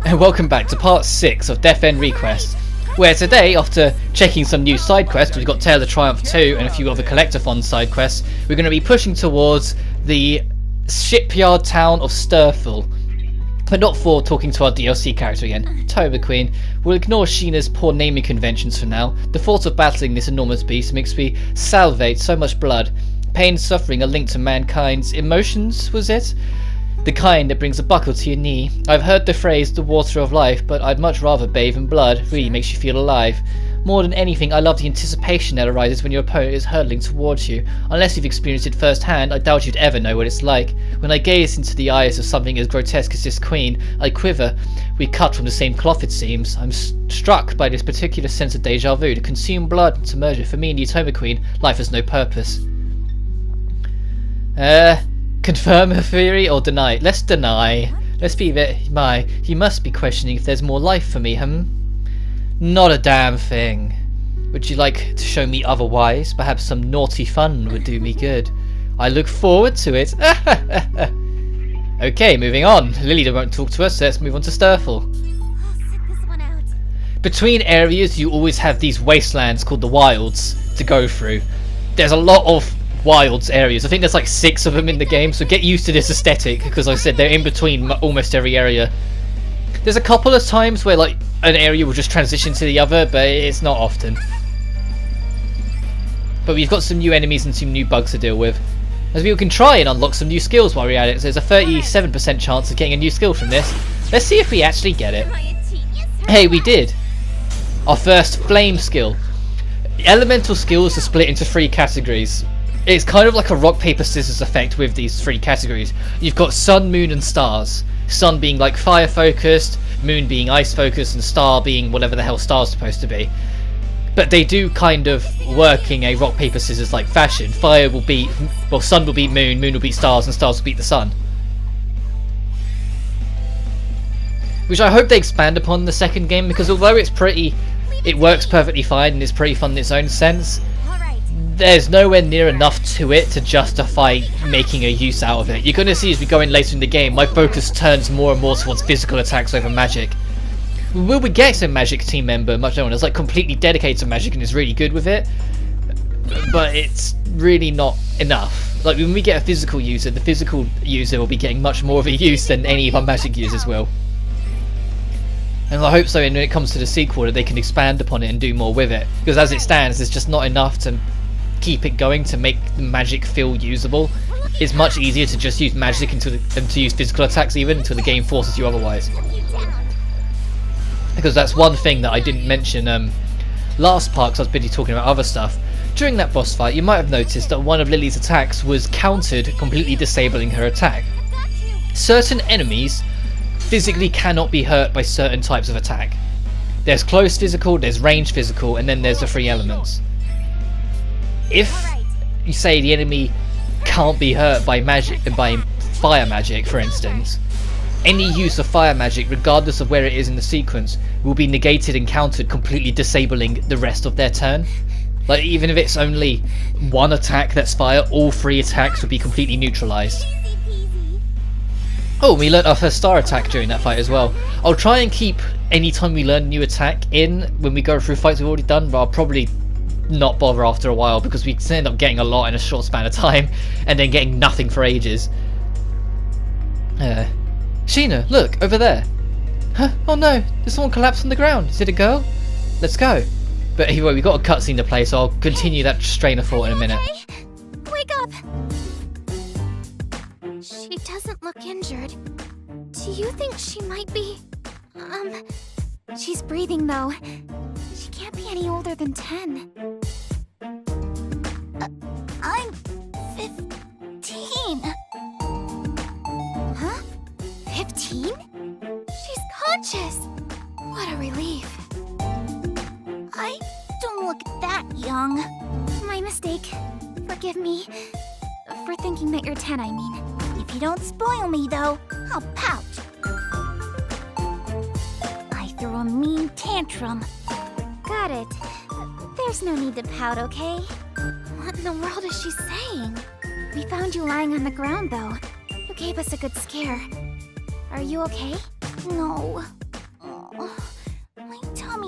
and welcome back to part 6 of Death End Request, where today, after checking some new side quests, we've got Tale of Triumph 2 and a few other Collectathon side quests, we're going to be pushing towards the shipyard town of Sturful. But not for talking to our DLC character again, Toba Queen. We'll ignore Sheena's poor naming conventions for now. The thought of battling this enormous beast makes me salivate so much blood. Pain and suffering are linked to mankind's emotions, was it? The kind that brings a buckle to your knee. I've heard the phrase, the water of life, but I'd much rather bathe in blood. Really makes you feel alive. More than anything, I love the anticipation that arises when your opponent is hurtling towards you. Unless you've experienced it firsthand, I doubt you'd ever know what it's like. When I gaze into the eyes of something as grotesque as this queen, I quiver. We cut from the same cloth, it seems. I'm struck by this particular sense of deja vu. To consume blood and to murder. For me and the Toma Queen, life has no purpose. Confirm her theory or deny it? Let's deny. Let's be you must be questioning if there's more life for me, Not a damn thing. Would you like to show me otherwise? Perhaps some naughty fun would do me good. I look forward to it. Okay, moving on. Lily won't talk to us, so let's move on to Sturful. Between areas, you always have these wastelands called the Wilds to go through. There's a lot of Wilds areas. I think there's like 6 of them in the game, so get used to this aesthetic, because like I said, they're in between almost every area. There's a couple of times where like an area will just transition to the other, but it's not often. But we've got some new enemies and some new bugs to deal with. As we can try and unlock some new skills while we're at it. So there's a 37% chance of getting a new skill from this. Let's see if we actually get it. Hey, we did. Our first flame skill. Elemental skills are split into 3 categories. It's kind of like a rock, paper, scissors effect with these 3 categories. You've got sun, moon and stars. Sun being like fire focused, moon being ice focused, and star being whatever the hell star's supposed to be. But they do kind of work in a rock, paper, scissors like fashion. Fire will beat, well, sun will beat moon, moon will beat stars, and stars will beat the sun. Which I hope they expand upon in the second game, because although it works perfectly fine and it's pretty fun in its own sense, there's nowhere near enough to it to justify making a use out of it. You're going to see as we go in later in the game, my focus turns more and more towards physical attacks over magic. Will we get a magic team member, much known as like completely dedicated to magic and is really good with it, but it's really not enough. Like when we get a physical user, the physical user will be getting much more of a use than any of our magic users will. And I hope so when it comes to the sequel that they can expand upon it and do more with it, because as it stands, there's just not enough to keep it going to make the magic feel usable. It's much easier to just use magic than to use physical attacks even until the game forces you otherwise. Because that's one thing that I didn't mention last part because I was busy talking about other stuff. During that boss fight you might have noticed that one of Lily's attacks was countered, completely disabling her attack. Certain enemies physically cannot be hurt by certain types of attack. There's close physical, there's range physical, and then there's the 3 elements. If you say the enemy can't be hurt by magic, by fire magic for instance, any use of fire magic, regardless of where it is in the sequence, will be negated and countered, completely disabling the rest of their turn. Like even if it's only one attack that's fire, all 3 attacks would be completely neutralized. Oh, we learnt our first star attack during that fight as well. I'll try and keep any time we learn a new attack in when we go through fights we've already done, but I'll probably not bother after a while because we end up getting a lot in a short span of time and then getting nothing for ages. Sheena, look, over there. Huh? Oh no, there's someone collapsed on the ground. Is it a girl? Let's go. But anyway, we've got a cutscene to play, so I'll continue that strain of thought in a minute. Okay. Wake up! She doesn't look injured. Do you think she might be... She's breathing though. She can't be any older than 10. I'm 15. Huh? 15? She's conscious. What a relief. I don't look that young. My mistake. Forgive me. For thinking that you're 10, I mean. If you don't spoil me, though, I'll pout. I threw a mean tantrum. Got it. There's no need to pout, okay? What in the world is she saying? We found you lying on the ground, though. You gave us a good scare. Are you okay? No.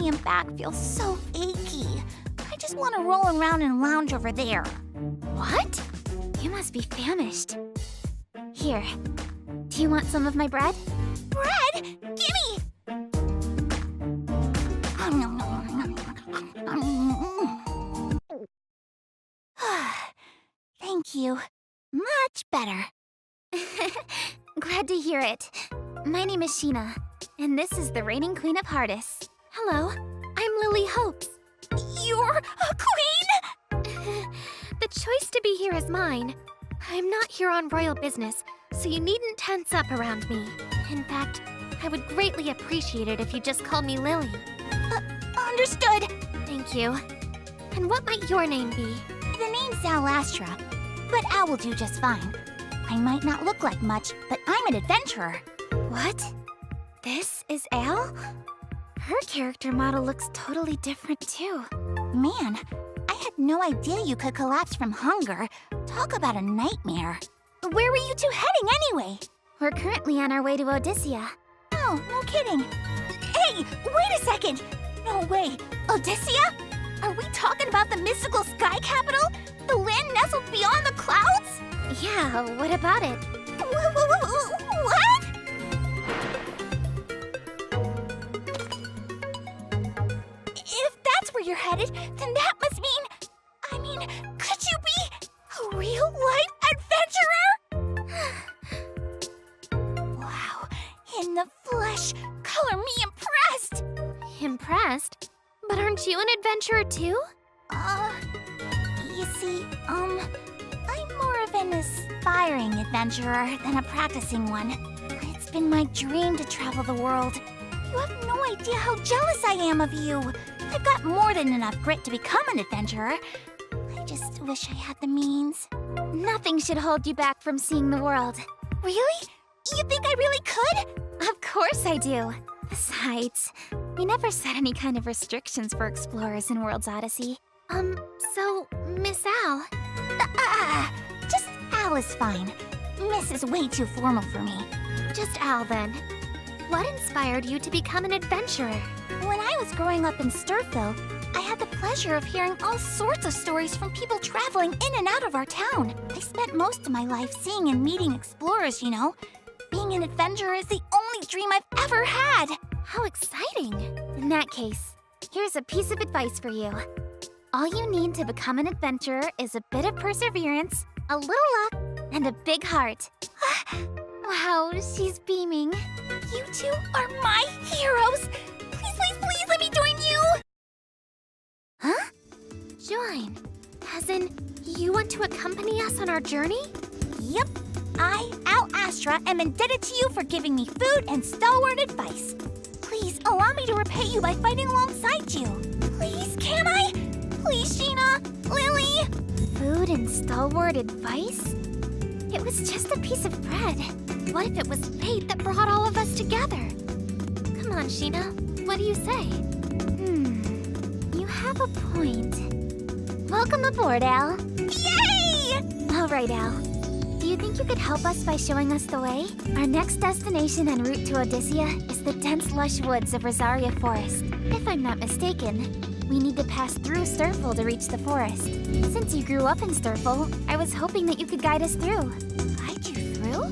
and back feel so achy. I just want to roll around and lounge over there. What? You must be famished. Here, do you want some of my bread? Bread? Gimme! Thank you. Much better. Glad to hear it. My name is Sheena, and this is the reigning queen of Hardis. Hello, I'm Lily Hopes. You're a queen? The choice to be here is mine. I'm not here on royal business, so you needn't tense up around me. In fact, I would greatly appreciate it if you just called me Lily. Understood. Thank you. And what might your name be? The name's Astra, but Al will do just fine. I might not look like much, but I'm an adventurer. What? This is Al? Her character model looks totally different too. Man, I had no idea you could collapse from hunger. Talk about a nightmare. Where were you two heading anyway? We're currently on our way to Odyssea. Oh, no kidding. Hey, wait a second! No way, Odyssea? Are we talking about the mystical sky capital? The land nestled beyond the clouds? Yeah, what about it? What? If that's where you're headed, then that must mean... could you be a real-life adventurer? Wow, in the flesh, color me impressed! Impressed? But aren't you an adventurer too? You see, I'm more of an aspiring adventurer than a practicing one. It's been my dream to travel the world. You have no idea how jealous I am of you. I've got more than enough grit to become an adventurer. I just wish I had the means. Nothing should hold you back from seeing the world. Really? You think I really could? Of course I do. Besides, we never set any kind of restrictions for explorers in World's Odyssey. So, Miss Al? Just Al is fine. Miss is way too formal for me. Just Al, then. What inspired you to become an adventurer? When I was growing up in Sturfville, I had the pleasure of hearing all sorts of stories from people traveling in and out of our town. I spent most of my life seeing and meeting explorers, you know. Being an adventurer is the only dream I've ever had. How exciting. In that case, here's a piece of advice for you. All you need to become an adventurer is a bit of perseverance, a little luck, and a big heart. Wow, she's beaming. You two are my heroes! Please, please, please let me join you! Huh? Join? As in, you want to accompany us on our journey? Yep. I, Al Astra, am indebted to you for giving me food and stalwart advice. Please, allow me to repay you by fighting alongside you. Please, can I? Please, Sheena, Lily! Food and stalwart advice? It was just a piece of bread. What if it was fate that brought all of us together? Come on, Sheena, what do you say? You have a point. Welcome aboard, Al. Yay! All right, Al. Do you think you could help us by showing us the way? Our next destination en route to Odyssea is the dense lush woods of Rosaria Forest. If I'm not mistaken, we need to pass through Sturfville to reach the forest. Since you grew up in Sturfville, I was hoping that you could guide us through. Guide you through?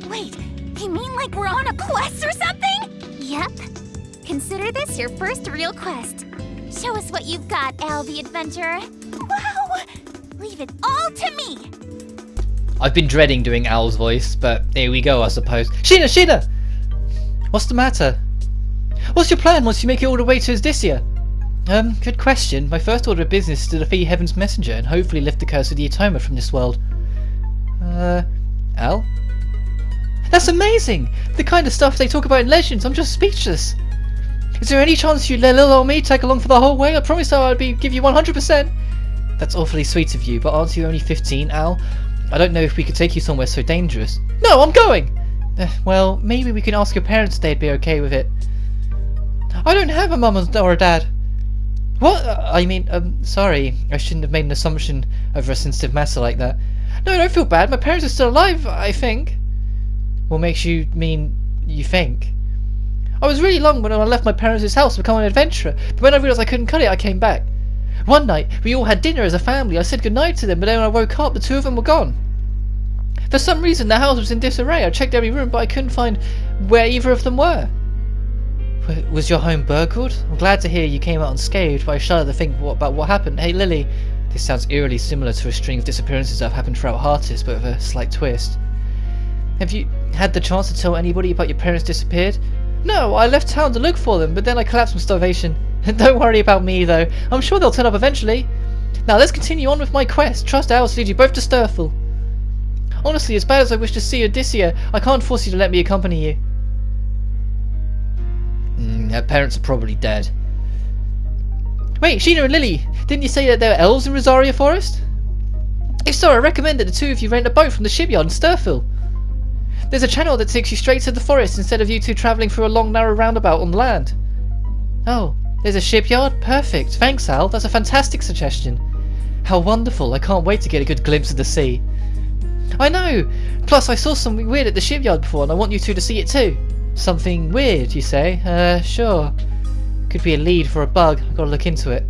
Wait, you mean like we're on a quest or something? Yep. Consider this your first real quest. Show us what you've got, Al the Adventurer. Wow! Leave it all to me! I've been dreading doing Al's voice, but here we go, I suppose. Sheena! What's the matter? What's your plan once you make it all the way to Odyssea? Good question. My first order of business is to defeat Heaven's Messenger and hopefully lift the curse of the Atoma from this world. Al? That's amazing! The kind of stuff they talk about in Legends, I'm just speechless. Is there any chance you'd let little old me tag along for the whole way? I promised I'd give you 100%. That's awfully sweet of you, but aren't you only 15, Al? I don't know if we could take you somewhere so dangerous. No, I'm going! Well, maybe we can ask your parents if they'd be okay with it. I don't have a mum or a dad. What? Sorry. I shouldn't have made an assumption over a sensitive matter like that. No, don't feel bad. My parents are still alive, I think. What makes you mean you think? I was really long when I left my parents' house to become an adventurer, but when I realised I couldn't cut it, I came back. One night, we all had dinner as a family. I said goodnight to them, but then when I woke up, the two of them were gone. For some reason, the house was in disarray. I checked every room, but I couldn't find where either of them were. Was your home burgled? I'm glad to hear you came out unscathed, but I shudder to think about what happened. Hey, Lily. This sounds eerily similar to a string of disappearances that have happened throughout Heartist, but with a slight twist. Have you had the chance to tell anybody about your parents disappeared? No, I left town to look for them, but then I collapsed from starvation. Don't worry about me, though. I'm sure they'll turn up eventually. Now, let's continue on with my quest. Trust Alice leads you both to Sturful. Honestly, as bad as I wish to see Odysseia, I can't force you to let me accompany you. Her parents are probably dead. Wait, Sheena and Lily, didn't you say that there were elves in Rosaria Forest? If so, I recommend that the two of you rent a boat from the shipyard in Sturfil. There's a channel that takes you straight to the forest instead of you two travelling through a long narrow roundabout on land. Oh, there's a shipyard? Perfect. Thanks, Al. That's a fantastic suggestion. How wonderful. I can't wait to get a good glimpse of the sea. I know. Plus, I saw something weird at the shipyard before and I want you two to see it too. Something weird, you say? Sure. Could be a lead for a bug. I've got to look into it.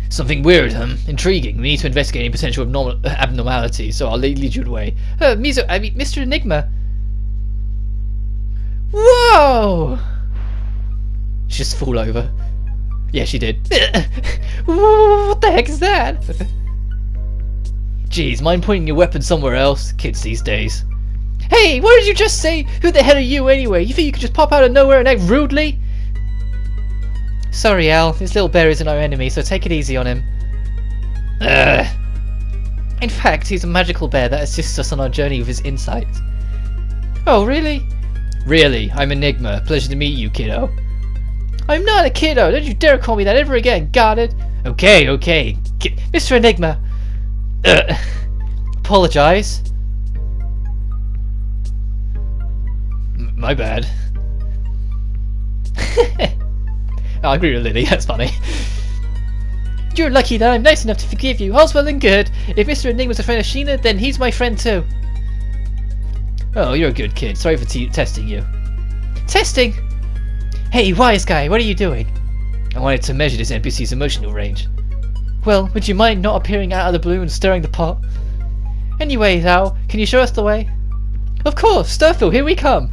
Something weird, Intriguing. We need to investigate any potential abnormalities, so I'll lead you the way. Mr. Enigma. Whoa! She just fall over. Yeah, she did. What the heck is that? Jeez, mind pointing your weapon somewhere else? Kids these days. Hey, what did you just say? Who the hell are you anyway? You think you could just pop out of nowhere and act rudely? Sorry, Al. This little bear isn't our enemy, so take it easy on him. In fact, he's a magical bear that assists us on our journey with his insight. Oh, really? Really, I'm Enigma. Pleasure to meet you, kiddo. I'm not a kiddo. Don't you dare call me that ever again. Got it? Okay. Mr. Enigma. Apologize. My bad. Oh, I agree with Lily, that's funny. You're lucky that I'm nice enough to forgive you. All's well and good. If Mr. Enigma's a friend of Sheena, then he's my friend too. Oh, you're a good kid. Sorry for testing you. Testing? Hey, wise guy, what are you doing? I wanted to measure this NPC's emotional range. Well, would you mind not appearing out of the blue and stirring the pot? Anyway, Al, can you show us the way? Of course, Sturfil, here we come.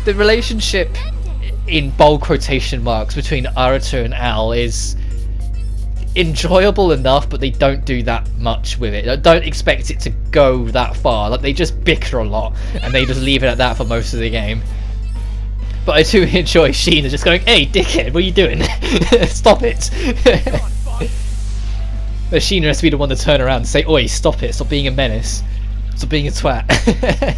The relationship in bold quotation marks between Arata and Al is enjoyable enough, but they don't do that much with it. I don't expect it to go that far. Like, they just bicker a lot and they just leave it at that for most of the game. But I do enjoy Sheena just going, "Hey dickhead, what are you doing? Stop it." But Sheena has to be the one to turn around and say, "Oi, stop it, stop being a menace, stop being a twat."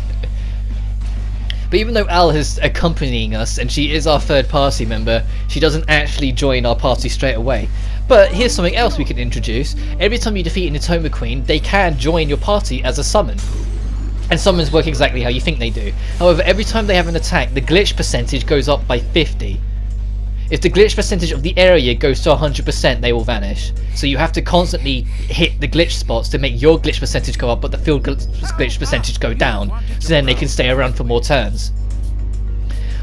But even though Al is accompanying us and she is our third party member, she doesn't actually join our party straight away. But here's something else we can introduce. Every time you defeat an Atoma Queen, they can join your party as a summon. And summons work exactly how you think they do. However, every time they have an attack, the glitch percentage goes up by 50. If the glitch percentage of the area goes to 100%, they will vanish. So you have to constantly hit the glitch spots to make your glitch percentage go up, but the field glitch percentage go down, so then they can stay around for more turns.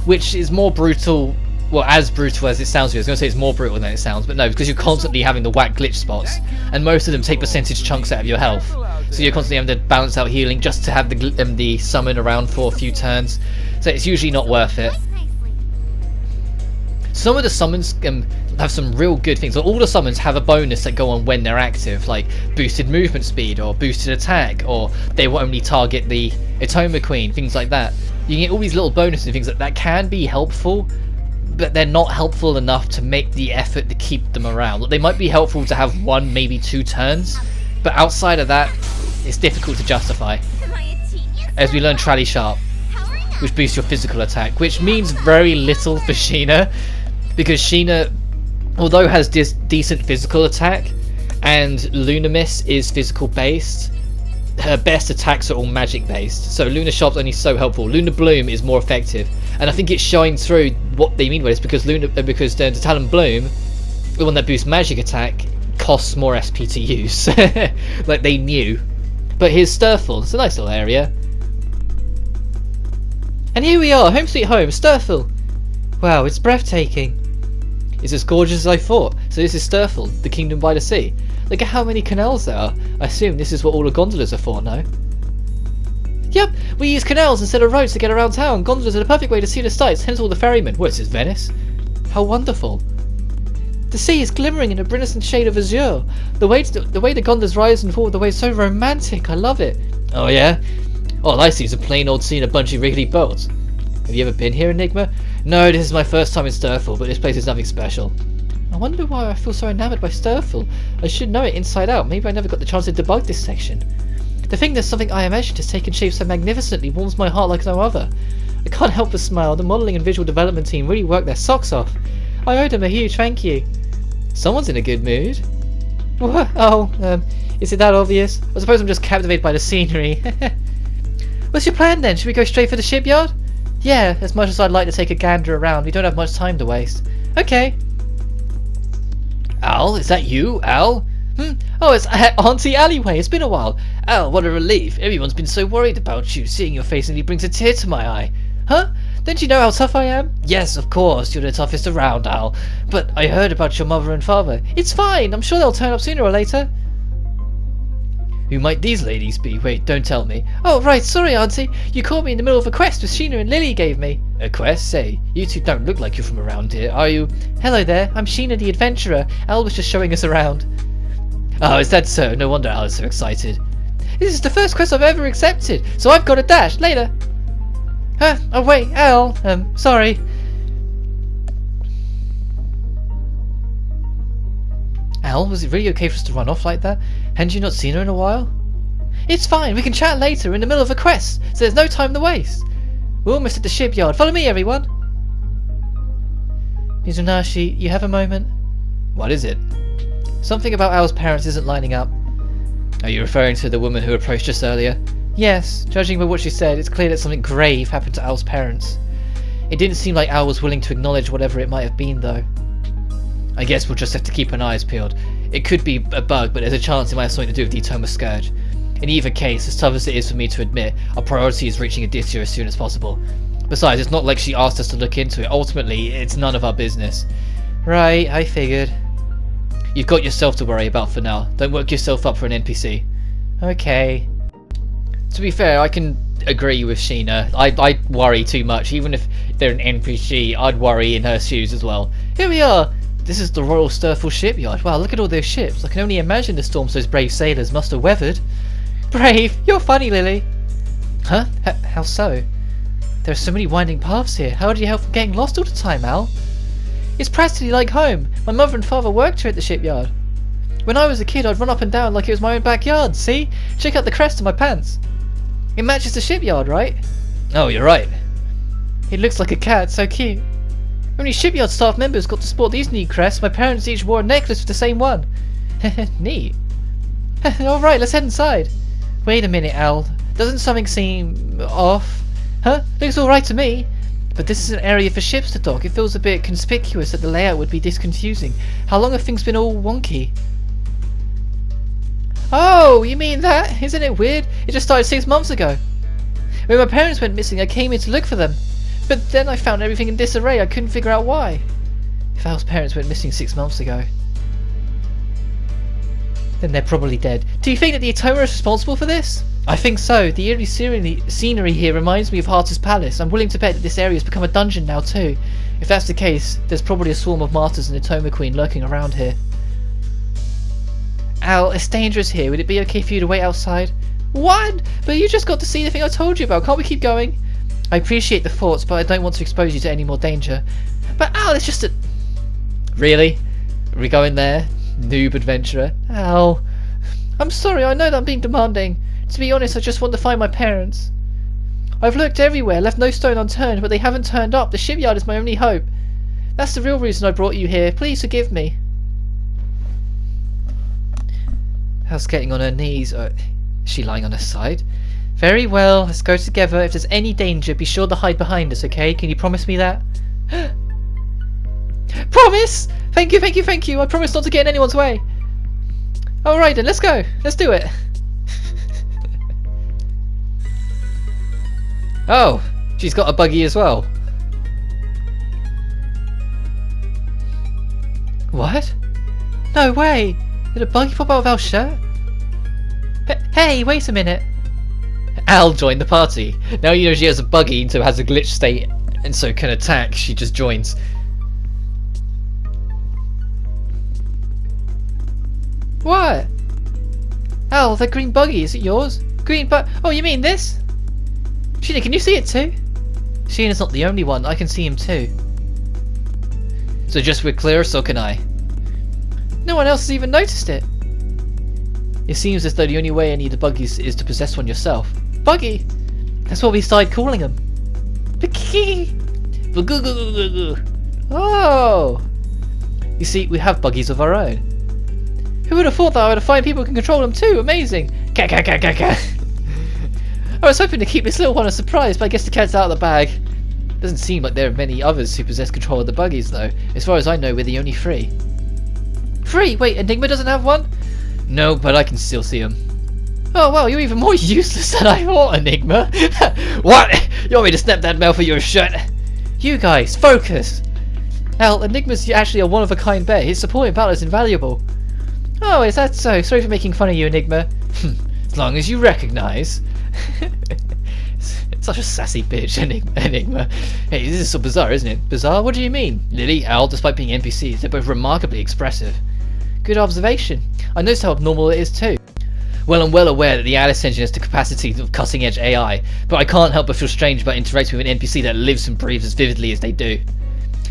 Which is more brutal, well, as brutal as it sounds to you. I was going to say it's more brutal than it sounds, but no, because you're constantly having to whack glitch spots, and most of them take percentage chunks out of your health. So you're constantly having to balance out healing just to have the summon around for a few turns. So it's usually not worth it. Some of the summons have some real good things. All the summons have a bonus that go on when they're active, like boosted movement speed or boosted attack, or they will only target the Atoma Queen, things like that. You can get all these little bonuses and things that can be helpful, but they're not helpful enough to make the effort to keep them around. They might be helpful to have 1, maybe 2 turns, but outside of that, it's difficult to justify. As we learn Trally Sharp, which boosts your physical attack, which means very little for Sheena, because Sheena, although has decent physical attack, and Lunamis is physical based, her best attacks are all magic based. So Luna Sharp's only so helpful. Luna Bloom is more effective, and I think it shines through what they mean by this, because the Talon Bloom, the one that boosts magic attack, costs more SP to use. Like they knew. But here's Sturfil. It's a nice little area. And here we are, home sweet home, Sturfel. Wow, it's breathtaking. It's as gorgeous as I thought. So this is Sturfel, the kingdom by the sea. Look at how many canals there are. I assume this is what all the gondolas are for, no? Yep, we use canals instead of roads to get around town. Gondolas are the perfect way to see the sights, hence all the ferrymen. What is this, Venice? How wonderful. The sea is glimmering in a brilliant shade of azure. The way the gondolas rise and fall with the waves is so romantic. I love it. Oh yeah? All I see is a plain old sea and a bunch of rickety boats. Have you ever been here, Enigma? No, this is my first time in Sturfel, but this place is nothing special. I wonder why I feel so enamoured by Sturfel. I should know it inside out. Maybe I never got the chance to debug this section. The thing that something I imagined has taken shape so magnificently warms my heart like no other. I can't help but smile. The modelling and visual development team really worked their socks off. I owe them a huge thank you. Someone's in a good mood. What? Oh, is it that obvious? I suppose I'm just captivated by the scenery. What's your plan then? Should we go straight for the shipyard? Yeah, as much as I'd like to take a gander around, we don't have much time to waste. Okay. Al, is that you, Al? Oh, it's Auntie Alleyway. It's been a while. Al, what a relief. Everyone's been so worried about you. Seeing your face nearly brings a tear to my eye. Huh? Don't you know how tough I am? Yes, of course. You're the toughest around, Al. But I heard about your mother and father. It's fine. I'm sure they'll turn up sooner or later. Who might these ladies be? Wait, don't tell me. Oh, right. Sorry, Auntie. You caught me in the middle of a quest with Sheena and Lily gave me. A quest? Say, you two don't look like you're from around here, are you? Hello there. I'm Sheena the Adventurer. Al was just showing us around. Oh, is that so? No wonder Al is so excited. This is the first quest I've ever accepted, so I've got a dash. Later. Oh wait, Al. Sorry. Al, was it really okay for us to run off like that? Hadn't you not seen her in a while? It's fine. We can chat later. We're in the middle of a quest, so there's no time to waste. We're almost at the shipyard. Follow me, everyone. Mizunashi, you have a moment? What is it? Something about Al's parents isn't lining up. Are you referring to the woman who approached us earlier? Yes, judging by what she said, it's clear that something grave happened to Al's parents. It didn't seem like Al was willing to acknowledge whatever it might have been, though. I guess we'll just have to keep an eyes peeled. It could be a bug, but there's a chance it might have something to do with the Itoma Scourge. In either case, as tough as it is for me to admit, our priority is reaching Aditya as soon as possible. Besides, it's not like she asked us to look into it. Ultimately, it's none of our business. Right, I figured. You've got yourself to worry about for now. Don't work yourself up for an NPC. Okay. To be fair, I can agree with Sheena. I worry too much. Even if they're an NPC, I'd worry in her shoes as well. Here we are. This is the Royal Sturfel shipyard. Wow, look at all those ships. I can only imagine the storms those brave sailors must have weathered. Brave? You're funny, Lily. Huh? How so? There are so many winding paths here. How do you help from getting lost all the time, Al? It's practically like home. My mother and father worked here at the shipyard. When I was a kid, I'd run up and down like it was my own backyard. See? Check out the crest of my pants. It matches the shipyard, right? Oh, you're right. It looks like a cat. So cute. Only shipyard staff members got to sport these neat crests. My parents each wore a necklace with the same one. Neat. Alright, let's head inside. Wait a minute, Al. Doesn't something seem off? Huh? Looks alright to me. But this is an area for ships to dock. It feels a bit conspicuous that the layout would be this confusing. How long have things been all wonky? Oh, you mean that? Isn't it weird? It just started 6 months ago. When my parents went missing, I came in to look for them. But then I found everything in disarray. I couldn't figure out why. If Al's parents went missing 6 months ago, then they're probably dead. Do you think that the Itoma is responsible for this? I think so. The eerie scenery here reminds me of Arata's palace. I'm willing to bet that this area has become a dungeon now too. If that's the case, there's probably a swarm of martyrs and Itoma Queen lurking around here. Al, it's dangerous here. Would it be okay for you to wait outside? What? But you just got to see the thing I told you about. Can't we keep going? I appreciate the thoughts, but I don't want to expose you to any more danger. But Al, it's just a... Really? Are we going there? Noob adventurer? Al. I'm sorry, I know that I'm being demanding. To be honest, I just want to find my parents. I've looked everywhere, left no stone unturned, but they haven't turned up. The shipyard is my only hope. That's the real reason I brought you here. Please forgive me. Al's getting on her knees. Is she lying on her side? Very well, let's go together. If there's any danger, be sure to hide behind us, okay? Can you promise me that? Promise! Thank you, thank you, thank you. I promise not to get in anyone's way. Alright then, let's go. Let's do it. Oh, She's got a buggy as well. What? No way! Did a buggy pop out of Al's shirt? Hey, wait a minute! Al joined the party. Now you know she has a buggy, so has a glitch state, and so can attack. She just joins. What? Al, that green buggy, is it yours? Green oh, you mean this? Sheena, can you see it too? Sheena's not the only one, I can see him too. So just we're clear, so can I. No one else has even noticed it. It seems as though the only way any of the buggies is to possess one yourself. Buggy? That's what we started calling them. Oh! You see, we have buggies of our own. Who would have thought that I would find people who can control them too? Amazing! I was hoping to keep this little one a surprise, but I guess the cat's out of the bag. Doesn't seem like there are many others who possess control of the buggies though. As far as I know, we're the only three. Three? Wait, Enigma doesn't have one? No, but I can still see him. Oh wow, you're even more useless than I thought, Enigma. What? You want me to snap that mouth of yours shut? You guys, focus! Al, Enigma's actually a one-of-a-kind bear. His support and battle is invaluable. Oh, is that so? Sorry for making fun of you, Enigma. As long as you recognise. Such a sassy bitch, Enigma. Hey, this is so bizarre, isn't it? Bizarre? What do you mean? Lily, Al, despite being NPCs, they're both remarkably expressive. Good observation. I noticed how abnormal it is too. Well, I'm well aware that the Alice engine has the capacity of cutting-edge AI, but I can't help but feel strange about interacting with an NPC that lives and breathes as vividly as they do.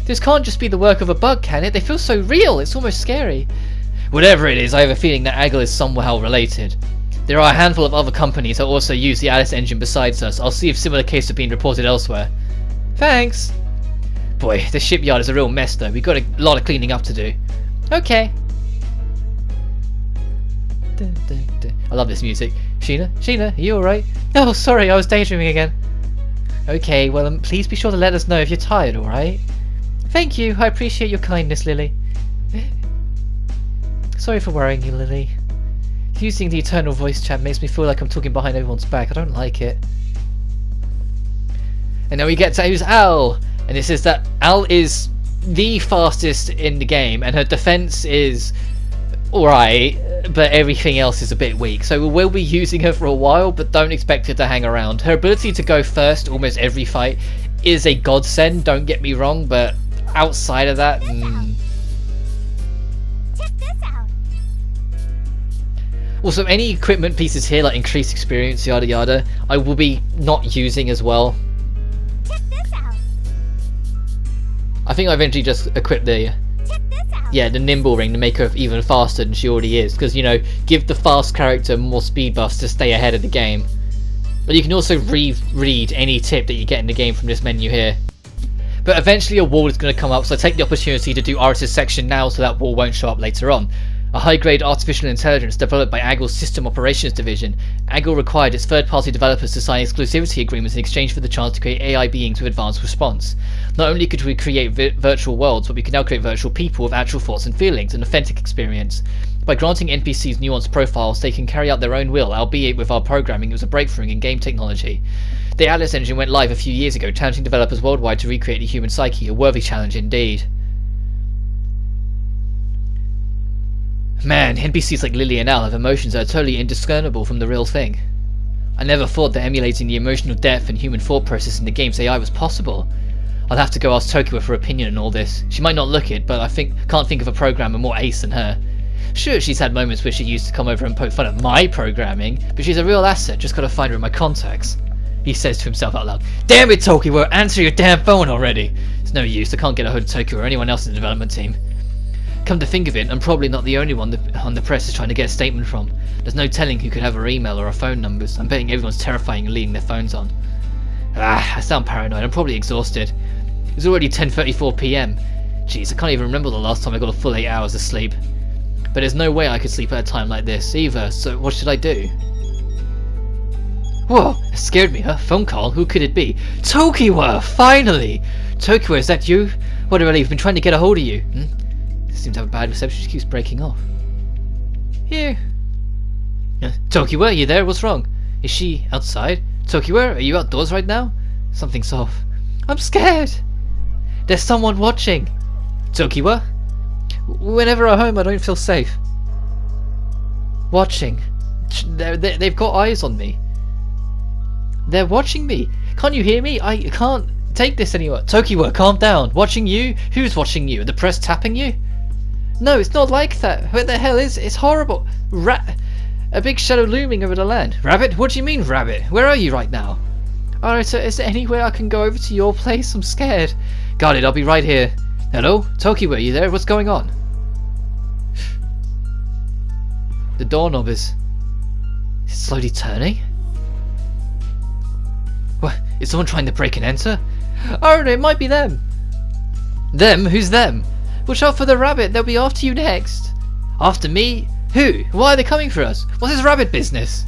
This can't just be the work of a bug, can it? They feel so real, it's almost scary. Whatever it is, I have a feeling that Aggle is somehow related. There are a handful of other companies that also use the Alice engine besides us. I'll see if similar cases are being reported elsewhere. Thanks! Boy, this shipyard is a real mess though. We've got a lot of cleaning up to do. Okay. Dun, dun, dun. I love this music. Sheena, are you alright? Oh, sorry, I was daydreaming again. Okay, well, please be sure to let us know if you're tired, alright? Thank you, I appreciate your kindness, Lily. Sorry for worrying you, Lily. Using the eternal voice chat makes me feel like I'm talking behind everyone's back. I don't like it. And now we get to who's Al, and it says that Al is the fastest in the game, and her defense is alright, but everything else is a bit weak. So we'll be using her for a while, but don't expect her to hang around. Her ability to go first almost every fight is a godsend, don't get me wrong, but outside of that... Also, any equipment pieces here, like increased experience, yada yada, I will be not using as well. Check this out. I think I eventually just equipped the... the nimble ring to make her even faster than she already is. Because, you know, give the fast character more speed buffs to stay ahead of the game. But you can also read any tip that you get in the game from this menu here. But eventually a wall is going to come up, so I take the opportunity to do Arata's section now so that wall won't show up later on. A high-grade artificial intelligence developed by Aggle's System Operations Division. Aggle required its third-party developers to sign exclusivity agreements in exchange for the chance to create AI beings with advanced response. Not only could we create virtual worlds, but we can now create virtual people with actual thoughts and feelings, an authentic experience. By granting NPCs nuanced profiles, they can carry out their own will, albeit with our programming it was a breakthrough in game technology. The Alice engine went live a few years ago, challenging developers worldwide to recreate the human psyche, a worthy challenge indeed. Man, NPCs like Lily and Al have emotions that are totally indiscernible from the real thing. I never thought that emulating the emotional depth and human thought process in the game's AI was possible. I'll have to go ask Tokyo for her opinion on all this. She might not look it, but I can't think of a programmer more ace than her. Sure, she's had moments where she used to come over and poke fun at my programming, but she's a real asset, just gotta find her in my contacts. He says to himself out loud, "Damn it, Tokyo, answer your damn phone already!" It's no use, I can't get a hold of Tokyo or anyone else in the development team. Come to think of it, I'm probably not the only one on the press is trying to get a statement from. There's no telling who could have her email or her phone numbers. I'm betting everyone's terrifying and leaving their phones on. I sound paranoid, I'm probably exhausted. It's already 10:34 PM. Jeez, I can't even remember the last time I got a full 8 hours of sleep. But there's no way I could sleep at a time like this either, so what should I do? Whoa, it scared me, huh? Phone call? Who could it be? Tokiwa! Finally! Tokiwa, is that you? What a relief, I've been trying to get a hold of you. Seems to have a bad reception, she keeps breaking off. Here. Tokiwa, are you there? What's wrong? Is she outside? Tokiwa, are you outdoors right now? Something's off. I'm scared! There's someone watching! Tokiwa? Whenever I'm home, I don't feel safe. Watching. They've got eyes on me. They're watching me. Can't you hear me? I can't take this anymore. Tokiwa, calm down. Watching you? Who's watching you? The press tapping you? No, it's not like that. What the hell is it? It's horrible. A big shadow looming over the land. Rabbit? What do you mean, Rabbit? Where are you right now? Arata, is there any way I can go over to your place? I'm scared. Got it, I'll be right here. Hello? Tokiwa, are you there? What's going on? The doorknob is slowly turning? What? Is someone trying to break and enter? Oh, it might be them. Them? Who's them? Watch out for the rabbit, they'll be after you next. After me? Who? Why are they coming for us? What's this rabbit business?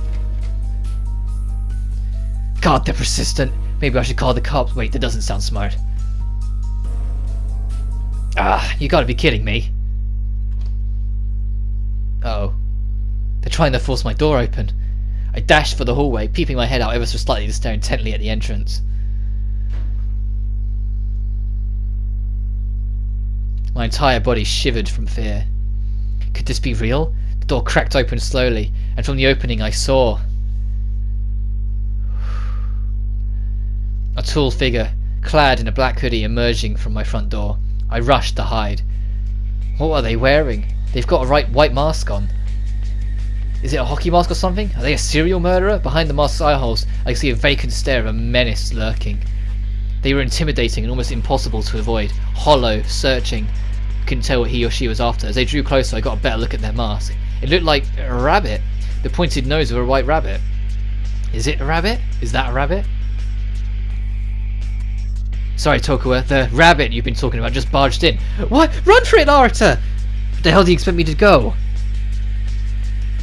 God, they're persistent. Maybe I should call the cops. Wait, that doesn't sound smart. Ah, you gotta be kidding me. Uh-oh. They're trying to force my door open. I dashed for the hallway, peeping my head out ever so slightly to stare intently at the entrance. My entire body shivered from fear. Could this be real? The door cracked open slowly, and from the opening I saw a tall figure, clad in a black hoodie, emerging from my front door. I rushed to hide. What are they wearing? They've got a white mask on. Is it a hockey mask or something? Are they a serial murderer? Behind the mask's eye holes, I see a vacant stare of a menace lurking. They were intimidating and almost impossible to avoid. Hollow, searching. Couldn't tell what he or she was after. As they drew closer, I got a better look at their mask. It looked like a rabbit. The pointed nose of a white rabbit. Is it a rabbit? Is that a rabbit? Sorry, Tokiwa, the rabbit you've been talking about just barged in. What? Run for it, Arata! Where the hell do you expect me to go?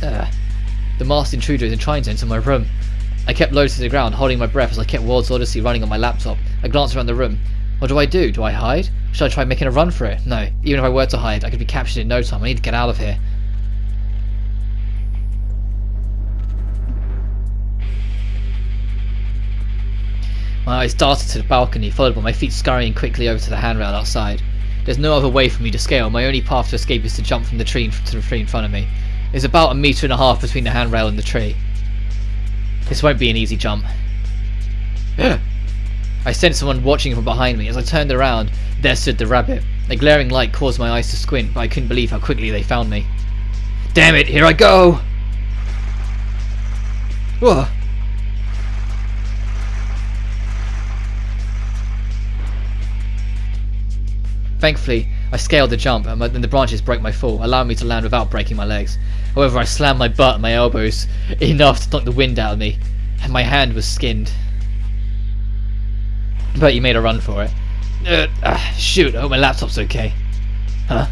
The masked intruder is trying to enter my room. I kept low to the ground, holding my breath as I kept World's Odyssey running on my laptop. I glanced around the room. What do I do? Do I hide? Should I try making a run for it? No. Even if I were to hide, I could be captured in no time. I need to get out of here. My eyes darted to the balcony, followed by my feet scurrying quickly over to the handrail outside. There's no other way for me to scale. My only path to escape is to jump from the tree to the tree in front of me. There's about 1.5 meters between the handrail and the tree. This won't be an easy jump. I sensed someone watching from behind me. As I turned around, there stood the rabbit. A glaring light caused my eyes to squint, but I couldn't believe how quickly they found me. Damn it, here I go! Whoa. Thankfully, I scaled the jump, and the branches broke my fall, allowing me to land without breaking my legs. However, I slammed my butt and my elbows enough to knock the wind out of me, and my hand was skinned. But you made a run for it. Shoot, I hope my laptop's okay. Huh?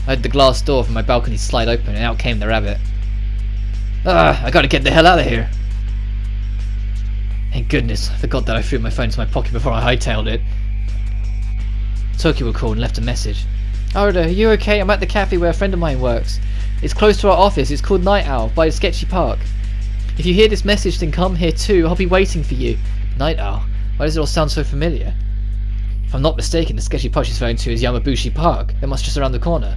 I had the glass door from my balcony slide open, and out came the rabbit. I gotta get the hell out of here. Thank goodness, I forgot that I threw my phone into my pocket before I hightailed it. Tokiwa called and left a message. Arata, are you okay? I'm at the cafe where a friend of mine works. It's close to our office. It's called Night Owl, by the sketchy park. If you hear this message, then come here too. I'll be waiting for you. Night Owl? Why does it all sound so familiar? If I'm not mistaken, the sketchy park she's referring to is Yamabushi Park. That must just around the corner.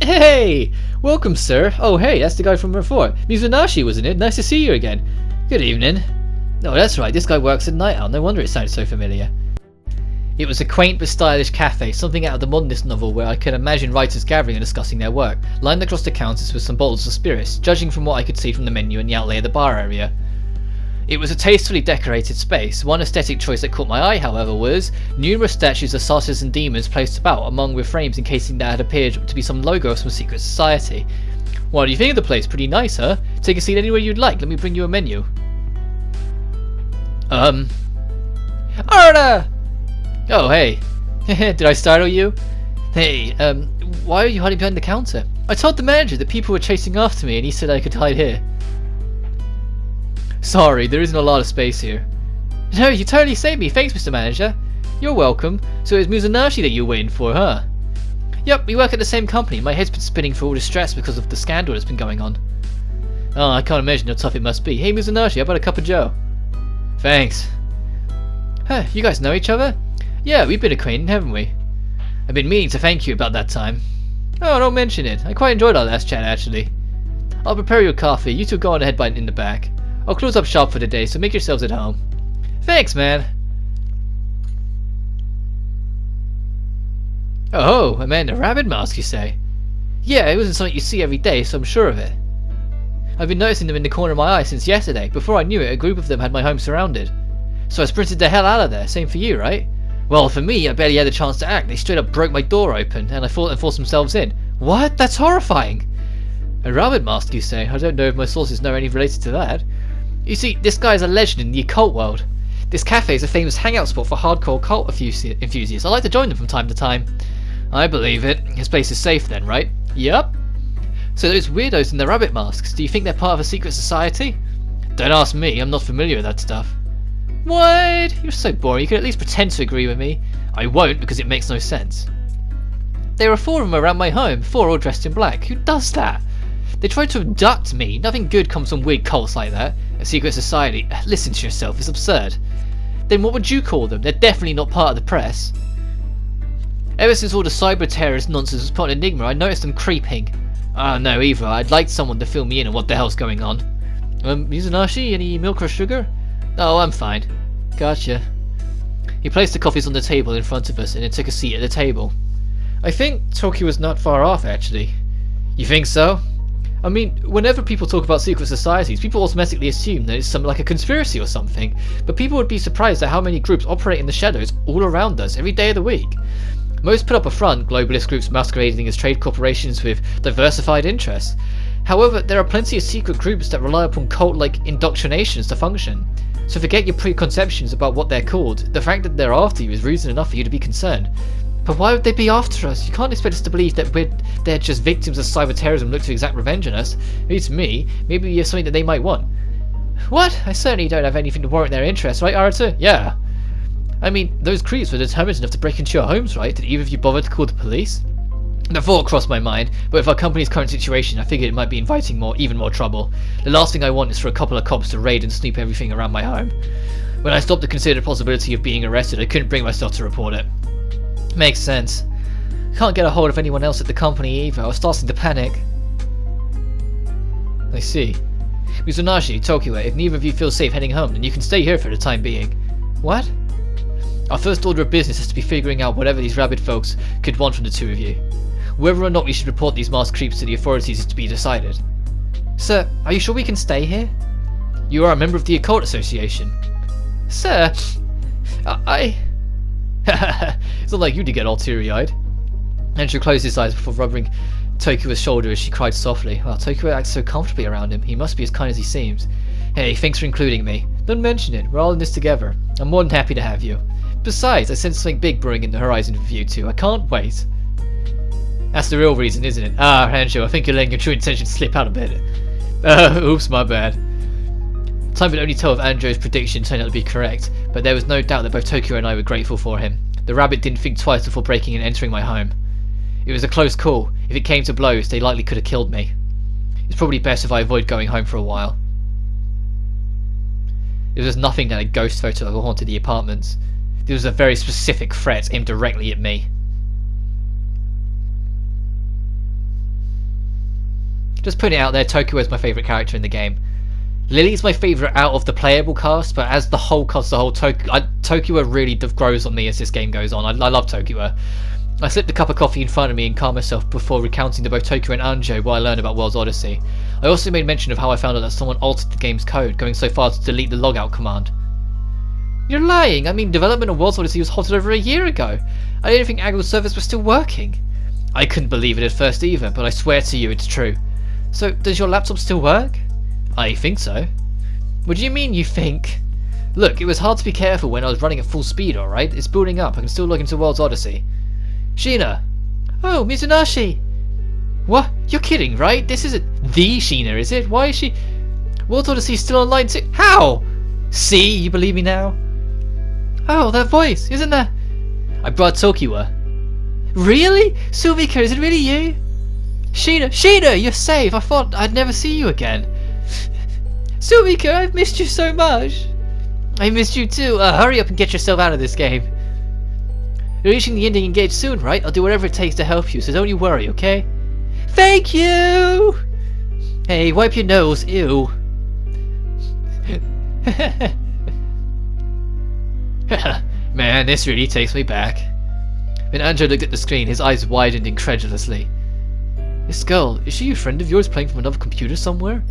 Hey! Welcome, sir. Oh, hey, that's the guy from before. Mizunashi, wasn't it? Nice to see you again. Good evening. No, that's right, this guy works at Night Owl. No wonder it sounded so familiar. It was a quaint but stylish cafe, something out of the modernist novel where I could imagine writers gathering and discussing their work, lined across the counters with some bottles of spirits, judging from what I could see from the menu and the outlay of the bar area. It was a tastefully decorated space. One aesthetic choice that caught my eye, however, was numerous statues of satyrs and demons placed about, among with frames encasing that had appeared to be some logo of some secret society. What do you think of the place? Pretty nice, huh? Take a seat anywhere you'd like. Let me bring you a menu. Arata! Oh, hey. Did I startle you? Hey, why are you hiding behind the counter? I told the manager that people were chasing after me and he said I could hide here. Sorry, there isn't a lot of space here. No, you totally saved me. Thanks, Mr. Manager. You're welcome. So it was Mizunashi that you were waiting for, huh? Yep, we work at the same company. My head's been spinning for all the stress because of the scandal that's been going on. Oh, I can't imagine how tough it must be. Hey, Mizunari, how about a cup of joe? Thanks. Huh, you guys know each other? Yeah, we've been acquainted, haven't we? I've been meaning to thank you about that time. Oh, don't mention it. I quite enjoyed our last chat, actually. I'll prepare your coffee. You two go on ahead in the back. I'll close up shop for the day, so make yourselves at home. Thanks, man. Oh, a man in a rabbit mask, you say? Yeah, it wasn't something you see every day, so I'm sure of it. I've been noticing them in the corner of my eye since yesterday. Before I knew it, a group of them had my home surrounded. So I sprinted the hell out of there. Same for you, right? Well, for me, I barely had a chance to act. They straight up broke my door open, and forced themselves in. What? That's horrifying! A rabbit mask, you say? I don't know if my sources know any related to that. You see, this guy is a legend in the occult world. This cafe is a famous hangout spot for hardcore occult enthusiasts. I like to join them from time to time. I believe it. His place is safe then, right? Yup. So those weirdos in the rabbit masks, do you think they're part of a secret society? Don't ask me, I'm not familiar with that stuff. What? You're so boring, you could at least pretend to agree with me. I won't, because it makes no sense. There are 4 of them around my home, 4 all dressed in black. Who does that? They tried to abduct me. Nothing good comes from weird cults like that. A secret society. Listen to yourself, it's absurd. Then what would you call them? They're definitely not part of the press. Ever since all the cyber terrorist nonsense was put on Enigma, I noticed them creeping. Ah, no, either. I'd like someone to fill me in on what the hell's going on. Mizunari, any milk or sugar? Oh, I'm fine. Gotcha. He placed the coffees on the table in front of us and then took a seat at the table. I think Tokyo was not far off, actually. You think so? I mean, whenever people talk about secret societies, people automatically assume that it's something like a conspiracy or something, but people would be surprised at how many groups operate in the shadows all around us every day of the week. Most put up a front, globalist groups masquerading as trade corporations with diversified interests. However, there are plenty of secret groups that rely upon cult-like indoctrinations to function. So forget your preconceptions about what they're called. The fact that they're after you is reason enough for you to be concerned. But why would they be after us? You can't expect us to believe that they're just victims of cyber terrorism and look to exact revenge on us. It's me. Maybe you have something that they might want. What? I certainly don't have anything to warrant their interest, right, Arata? Yeah. I mean, those creeps were determined enough to break into your homes, right? Did either of you bother to call the police? The thought crossed my mind, but with our company's current situation, I figured it might be inviting even more trouble. The last thing I want is for a couple of cops to raid and snoop everything around my home. When I stopped to consider the possibility of being arrested, I couldn't bring myself to report it. Makes sense. Can't get a hold of anyone else at the company either. I was starting to panic. I see. Mizunari, Tokyo, if neither of you feel safe heading home, then you can stay here for the time being. What? Our first order of business is to be figuring out whatever these rabid folks could want from the two of you. Whether or not we should report these masked creeps to the authorities is to be decided. Sir, are you sure we can stay here? You are a member of the Occult Association. Sir, It's not like you to get all teary-eyed. Andrew closed his eyes before rubbing Tokyo's shoulder as she cried softly. Well, Tokyo acts so comfortably around him. He must be as kind as he seems. Hey, thanks for including me. Don't mention it. We're all in this together. I'm more than happy to have you. Besides, I sense something big brewing in the horizon for you two. I can't wait. That's the real reason, isn't it? Ah, Andrew, I think you're letting your true intentions slip out a bit. Oops, my bad. Time would only tell if Andrew's prediction turned out to be correct, but there was no doubt that both Tokyo and I were grateful for him. The rabbit didn't think twice before breaking and entering my home. It was a close call. If it came to blows, they likely could have killed me. It's probably best if I avoid going home for a while. There was nothing that a ghost photo haunted the apartments. There was a very specific threat aimed directly at me. Just putting it out there, Tokyo is my favourite character in the game. Lily's my favourite out of the playable cast, but as the whole cast, Tokyo really grows on me as this game goes on. I love Tokyo. I slipped a cup of coffee in front of me and calmed myself before recounting to both Tokyo and Anjo what I learned about World's Odyssey. I also made mention of how I found out that someone altered the game's code, going so far as to delete the logout command. You're lying! I mean, development of World's Odyssey was halted over a year ago. I didn't think Aggle's servers were still working. I couldn't believe it at first either, but I swear to you it's true. So, does your laptop still work? I think so. What do you mean you think? Look, it was hard to be careful when I was running at full speed, alright? It's building up. I can still log into World's Odyssey. Sheena! Oh, Mizunari! What? You're kidding, right? This isn't the Sheena, is it? Why is she... World's Odyssey's still online too? How? See? You believe me now? Oh, that voice! Isn't that... I brought Tokyo. Really? Sumiko, is it really you? Sheena, you're safe. I thought I'd never see you again. Sumiko, I've missed you so much. I missed you too. Hurry up and get yourself out of this game. You're reaching the ending engaged soon, right? I'll do whatever it takes to help you, so don't you worry, okay? Thank you! Hey, wipe your nose, ew. Man, this really takes me back. When Andrew looked at the screen, his eyes widened incredulously. This girl, is she a friend of yours playing from another computer somewhere?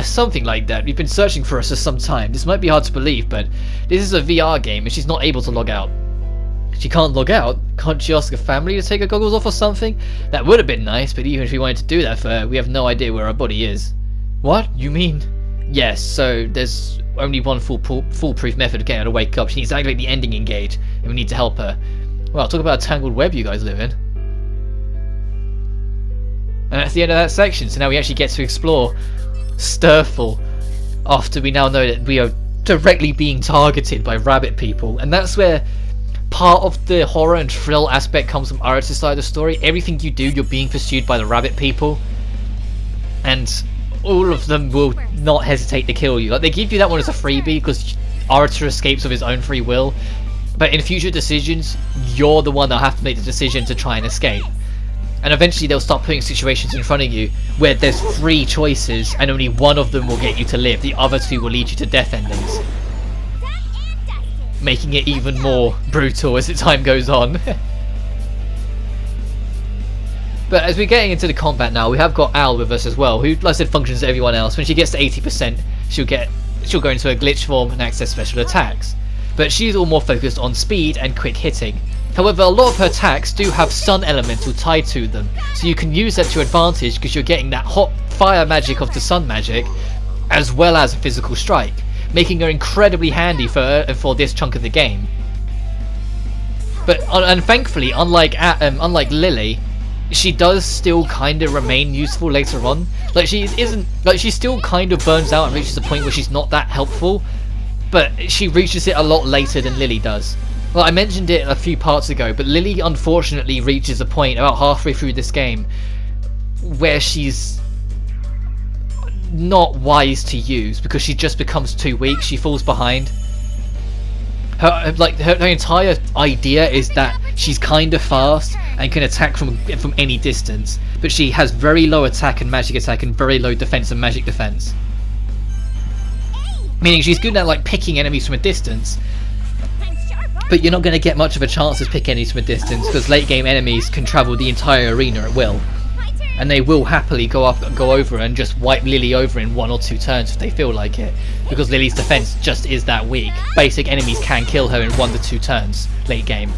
Something like that. We've been searching for her for some time. This might be hard to believe, but this is a VR game and she's not able to log out. She can't log out? Can't she ask her family to take her goggles off or something? That would have been nice, but even if we wanted to do that for her, we have no idea where her body is. What? You mean? Yes, so there's only one foolproof method of getting her to wake up. She needs to activate the ending engage, and we need to help her. Well, talk about a tangled web you guys live in. And that's the end of that section, so now we actually get to explore Stirful, after we now know that we are directly being targeted by rabbit people. And that's where part of the horror and thrill aspect comes from Arata's side of the story. Everything you do, you're being pursued by the rabbit people, and all of them will not hesitate to kill you. Like, they give you that one as a freebie because Arata escapes of his own free will, but in future decisions, you're the one that'll have to make the decision to try and escape. And eventually they'll start putting situations in front of you where there's 3 choices and only one of them will get you to live. The other 2 will lead you to death endings, making it even more brutal as the time goes on. But as we're getting into the combat now, we have got Al with us as well, who, like I said, functions as everyone else. When she gets to 80%, she'll go into a glitch form and access special attacks. But she's all more focused on speed and quick hitting. However, a lot of her attacks do have sun elemental tied to them, so you can use that to advantage because you're getting that hot fire magic of the sun magic, as well as a physical strike, making her incredibly handy for this chunk of the game. But and thankfully, unlike Lily, she does still kind of remain useful later on. Like, she still kind of burns out and reaches a point where she's not that helpful, but she reaches it a lot later than Lily does. Well, I mentioned it a few parts ago, but Lily unfortunately reaches a point about halfway through this game where she's not wise to use because she just becomes too weak. She falls behind. Her entire idea is that she's kind of fast and can attack from any distance, but she has very low attack and magic attack and very low defense and magic defense. Meaning she's good at like picking enemies from a distance, but you're not going to get much of a chance to pick enemies from a distance because late game enemies can travel the entire arena at will, and they will happily go over and just wipe Lily over in 1 or 2 turns if they feel like it, because Lily's defense just is that weak. Basic enemies can kill her in 1 to 2 turns late game,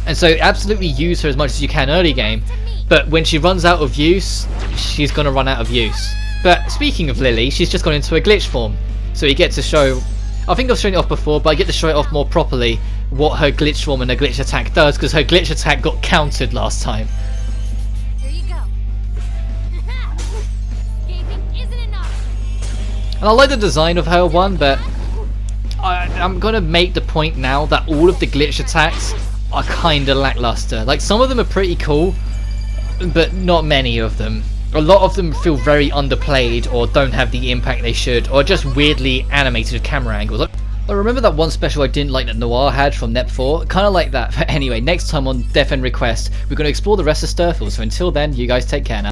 and so absolutely use her as much as you can early game, but when she runs out of use, she's going to run out of use. But speaking of Lily, she's just gone into a glitch form, so you get to show, I think I've shown it off before, but I get to show it off more properly what her glitch form and her glitch attack does, because her glitch attack got countered last time. Here you go. Escaping isn't enough. And I like the design of her one, but I'm gonna make the point now that all of the glitch attacks are kinda lackluster. Like, some of them are pretty cool, but not many of them. A lot of them feel very underplayed or don't have the impact they should, or just weirdly animated camera angles. I remember that one special I didn't like that Noir had from Nep 4, kinda like that. But anyway, next time on Death End Request, we're going to explore the rest of Stirful, so until then, you guys take care now.